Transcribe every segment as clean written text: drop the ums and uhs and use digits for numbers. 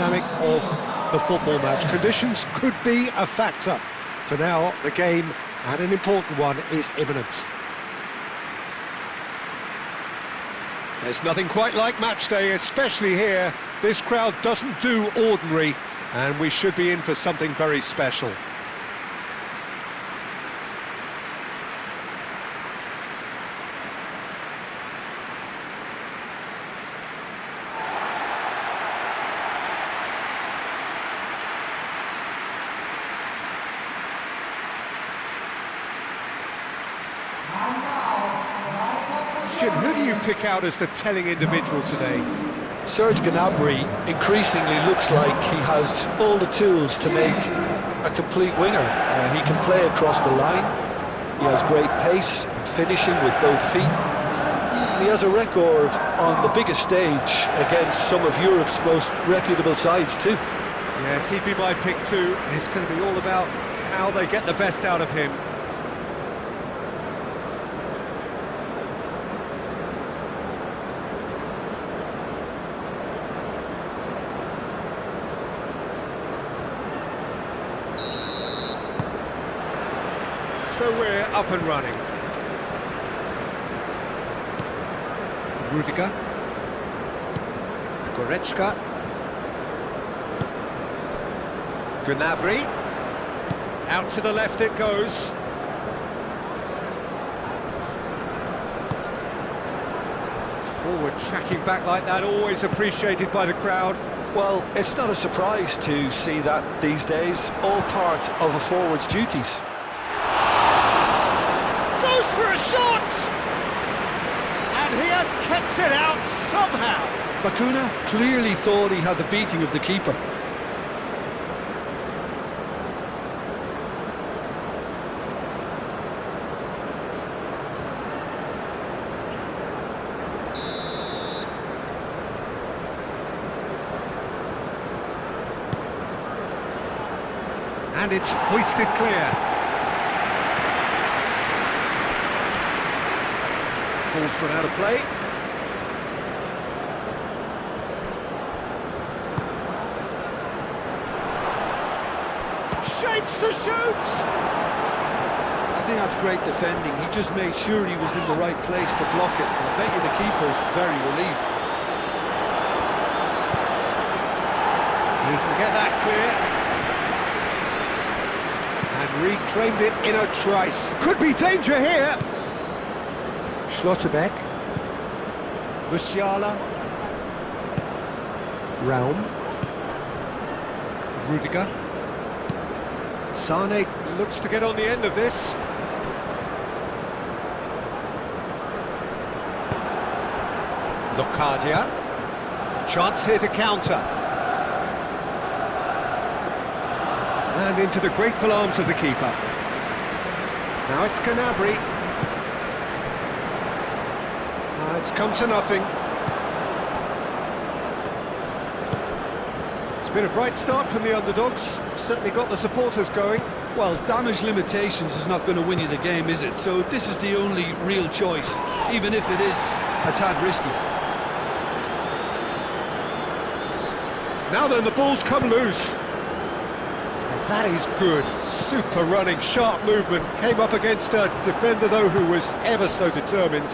dynamic of the football match. Conditions could be a factor. For now, the game, and an important one, is imminent. There's nothing quite like match day, especially here. This crowd doesn't do ordinary, and we should be in for something very special. Jim, who do you pick out as the telling individual today? Serge Gnabry increasingly looks like he has all the tools to make a complete winger. He can play across the line, he has great pace, finishing with both feet. And he has a record on the biggest stage against some of Europe's most reputable sides too. Yes, he'd be my pick too. It's going to be all about how they get the best out of him. So we're up and running. Rudiger. Goretzka. Gnabry. Out to the left it goes. Forward tracking back like that, always appreciated by the crowd. Well, it's not a surprise to see that these days, all part of a forward's duties. Goes for a shot! And he has kept it out somehow. Bakuna clearly thought he had the beating of the keeper. And it's hoisted clear. Ball's gone out of play. Shapes to shoot! I think that's great defending. He just made sure he was in the right place to block it. I bet you the keeper's very relieved. He can get that clear. And reclaimed it in a trice. Could be danger here. Schlotterbeck. Musiala. Raum. Rudiger. Sane looks to get on the end of this. Locadia. Chance here to counter. And into the grateful arms of the keeper. Now it's Gnabry. It's come to nothing. It's been a bright start from the underdogs. Certainly got the supporters going. Well, damage limitations is not going to win you the game, is it? So this is the only real choice, even if it is a tad risky. Now then, the ball's come loose. That is good. Super running, sharp movement. Came up against a defender, though, who was ever so determined.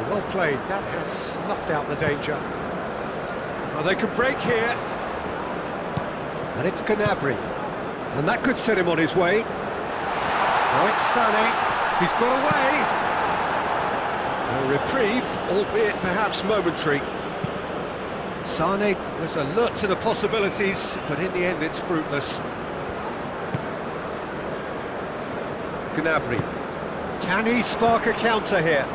Well played. That has snuffed out the danger. Well, they could break here. And it's Gnabry. And that could set him on his way. Now it's Sane. He's got away. A reprieve, albeit perhaps momentary. Sane was alert to the possibilities, but in the end it's fruitless. Gnabry. Can he spark a counter here?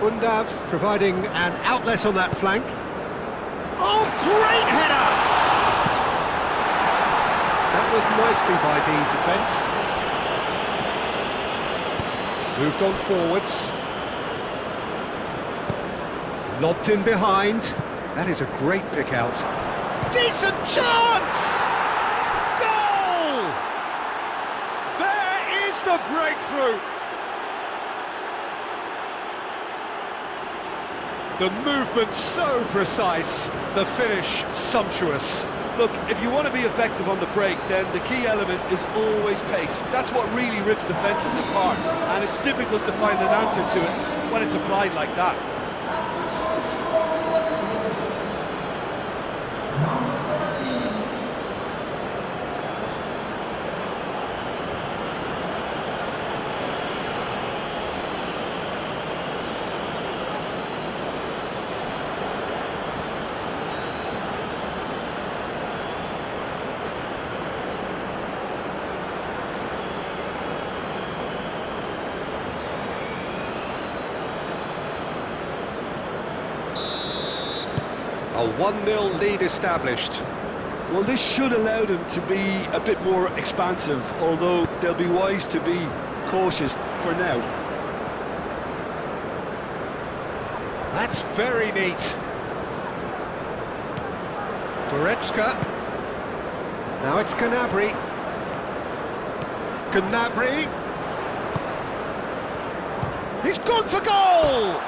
Undav providing an outlet on that flank. Oh, great header! Dealt with nicely by the defence. Moved on forwards. Lobbed in behind. That is a great pick out. Decent chance! Goal! There is the breakthrough. The movement so precise, the finish sumptuous. Look, if you want to be effective on the break, then the key element is always pace. That's what really rips defences apart, and it's difficult to find an answer to it when it's applied like that. A 1-0 lead established. Well, this should allow them to be a bit more expansive, although they'll be wise to be cautious for now. That's very neat. Goretzka. Now it's Gnabry. Gnabry. He's gone for goal!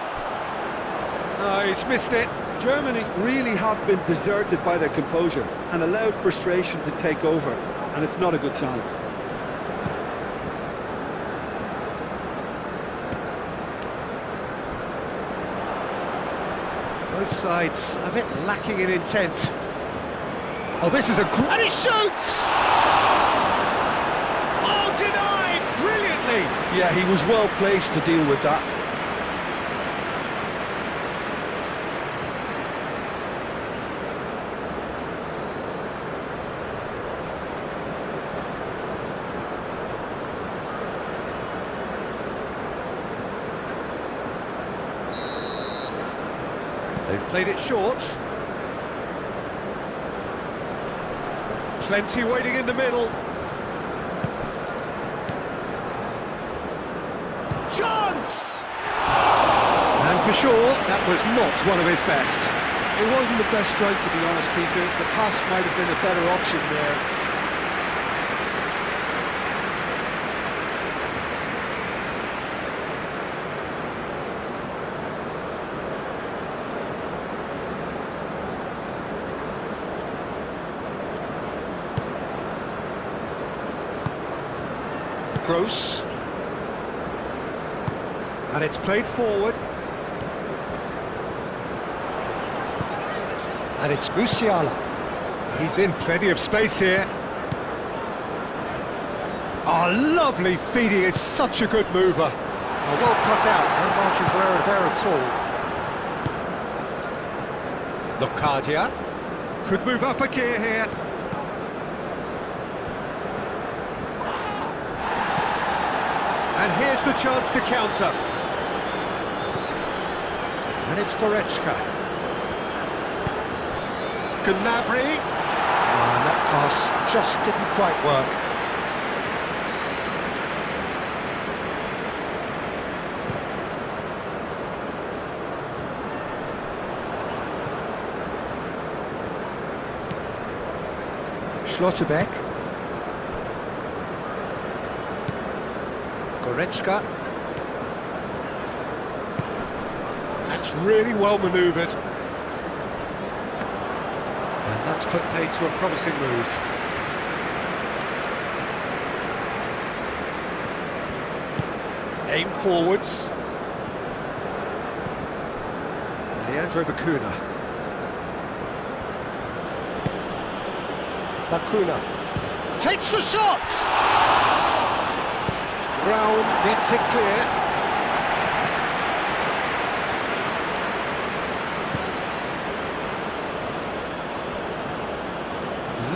Oh, he's missed it. Germany really have been deserted by their composure and allowed frustration to take over, and it's not a good sign. Both sides a bit lacking in intent. Oh, this is a and he shoots! Oh, denied brilliantly! Yeah, he was well placed to deal with that. They've played it short. Plenty waiting in the middle. Chance! And for sure, that was not one of his best. It wasn't the best strike, to be honest, Peter. The pass might have been a better option there. Gross. And it's played forward. And it's Musiala. He's in plenty of space here. Oh, lovely feed. He is such a good mover. Oh, well cut out. No margin for error there at all. Locadia could move up a gear here. And here's the chance to counter. And it's Goretzka. Gnabry. And that pass just didn't quite work. Schlotterbeck. Goretzka. That's really well manoeuvred. And that's put paid to a promising move. Aim forwards. Leandro Bacuna. Bacuna takes the shot! Brown gets it clear.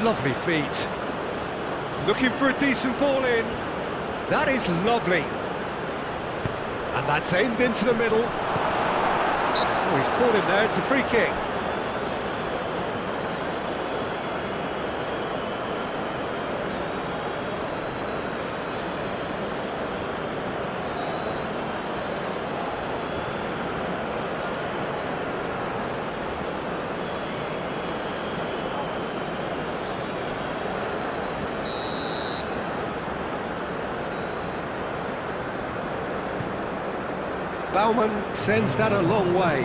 Lovely feet. Looking for a decent ball in. That is lovely. And that's aimed into the middle. Oh, he's caught him there. It's a free kick. Baumann sends that a long way.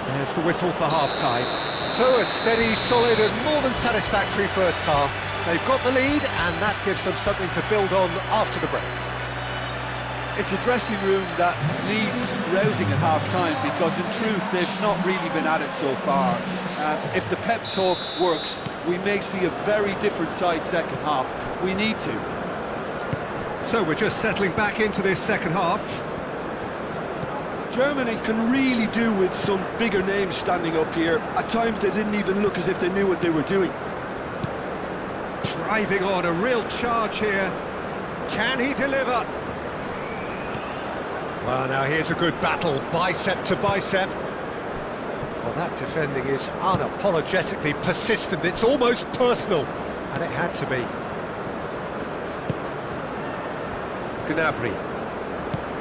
There's the whistle for half-time. So a steady, solid and more than satisfactory first half. They've got the lead and that gives them something to build on after the break. It's a dressing room that needs rousing at half-time because in truth they've not really been at it so far. If the pep talk works, we may see a very different side second half. We need to. So we're just settling back into this second half. Germany can really do with some bigger names standing up here. At times they didn't even look as if they knew what they were doing. Driving on, a real charge here. Can he deliver? Well, now here's a good battle, bicep to bicep. Well, that defending is unapologetically persistent. It's almost personal, and it had to be. Gnabry.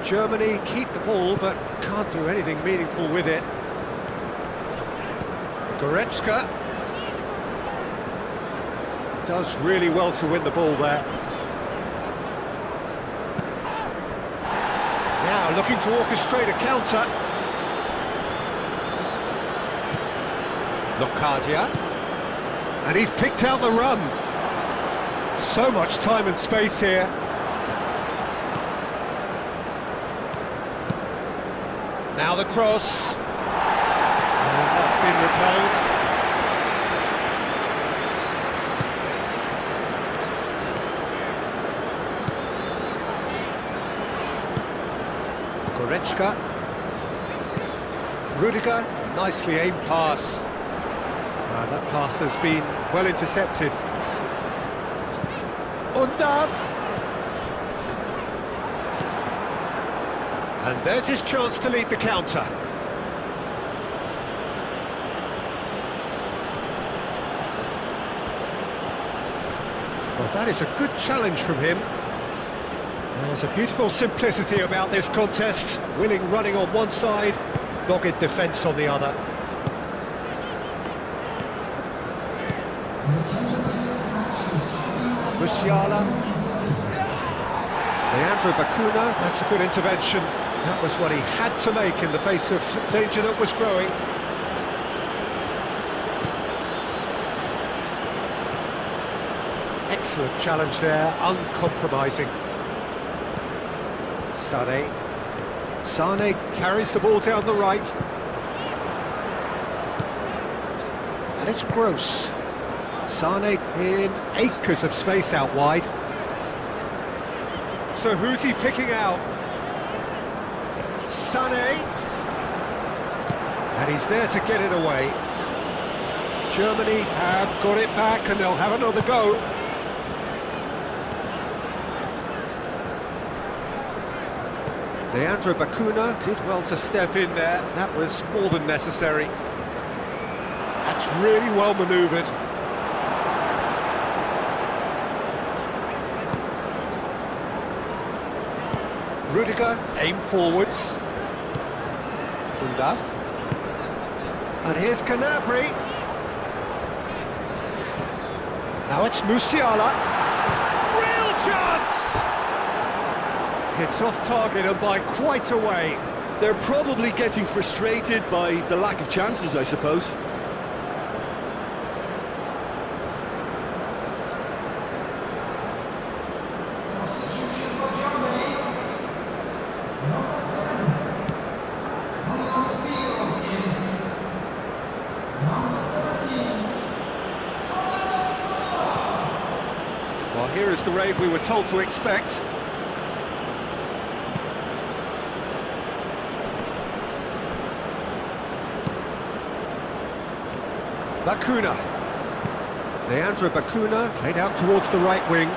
Germany keep the ball, but can't do anything meaningful with it. Goretzka does really well to win the ball there. Now looking to orchestrate a counter. Locadia. And he's picked out the run. So much time and space here. Now the cross. And that's been repelled. Goretzka. Rudiger, nicely aimed pass. That pass has been well intercepted. Undav. And there's his chance to lead the counter. Well, that is a good challenge from him. There's a beautiful simplicity about this contest. Willing running on one side, dogged defence on the other. Musiala. Leandro Bacuna, that's a good intervention. That was what he had to make in the face of danger that was growing. Excellent challenge there, uncompromising. Sane carries the ball down the right. And it's Gross. Sane in acres of space out wide. So who's he picking out? Sane. And he's there to get it away. Germany have got it back and they'll have another go. Leandro Bacuna did well to step in there. That was more than necessary. That's really well manoeuvred. Rudiger, aim forwards. Undav. And here's Gnabry. Now it's Musiala. Real chance! It's off target and by quite a way. They're probably getting frustrated by the lack of chances, I suppose. Well, here is the raid we were told to expect. Bacuna. Leandro Bacuna played out towards the right wing.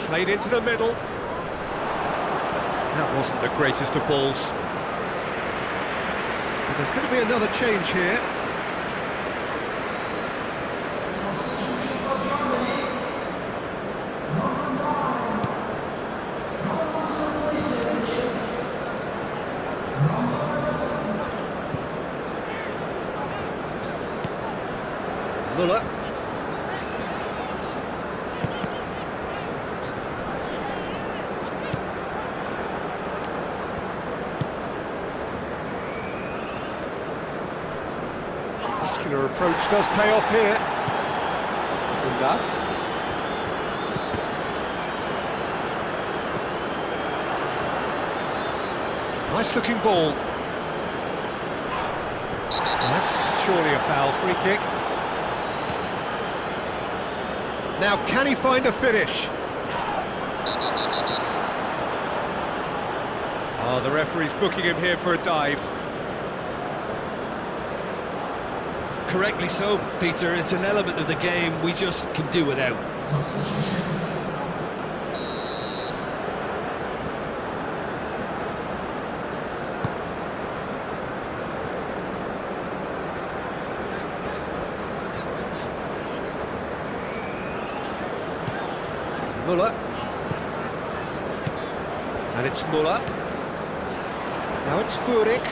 Played into the middle. That wasn't the greatest of balls. But there's going to be another change here. Muller. Muscular approach does pay off here. And that. Nice looking ball. That's surely a foul. Free kick. Now can he find a finish? Oh, the referee's booking him here for a dive. Correctly so, Peter. It's an element of the game we just can do without. Muller. And it's Muller. Now it's Furyk.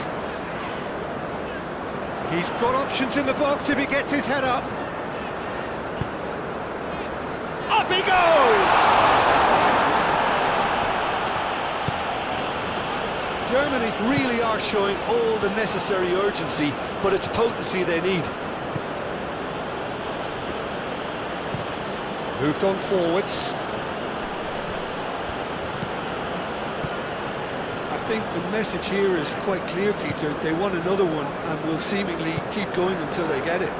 He's got options in the box if he gets his head up. Up he goes! Germany really are showing all the necessary urgency, but it's potency they need. Moved on forwards. I think the message here is quite clear, Peter. They want another one and will seemingly keep going until they get it.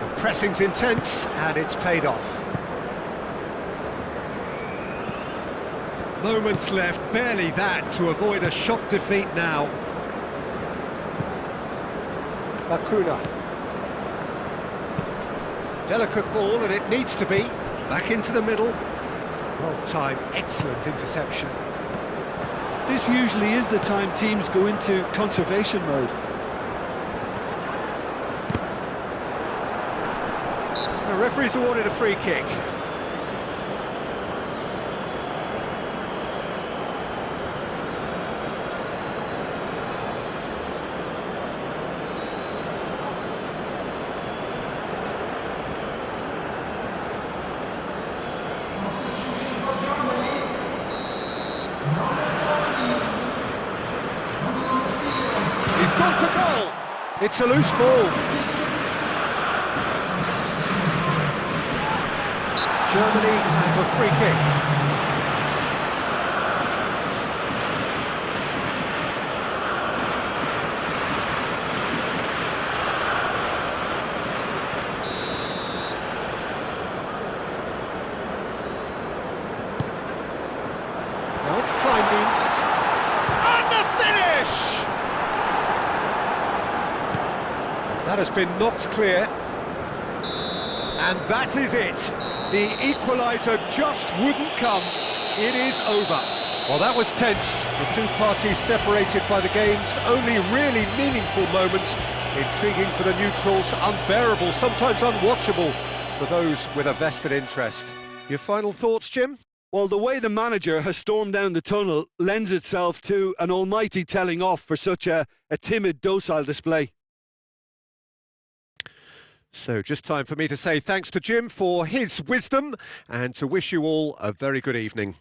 The pressing's intense and it's paid off. Moments left, barely that to avoid a shock defeat now. Bakuna. Delicate ball, and it needs to be. Back into the middle. Well timed, excellent interception. This usually is the time teams go into conservation mode. The referee's awarded a free kick. He's gone for goal. It's a loose ball. Germany have a free kick. Now it's Kleindienst. And the finish! That has been knocked clear. And that is it. The equaliser just wouldn't come. It is over. Well, that was tense. The two parties separated by the game's only really meaningful moment. Intriguing for the neutrals, unbearable, sometimes unwatchable for those with a vested interest. Your final thoughts, Jim? Well, the way the manager has stormed down the tunnel lends itself to an almighty telling off for such a timid, docile display. So just time for me to say thanks to Jim for his wisdom and to wish you all a very good evening.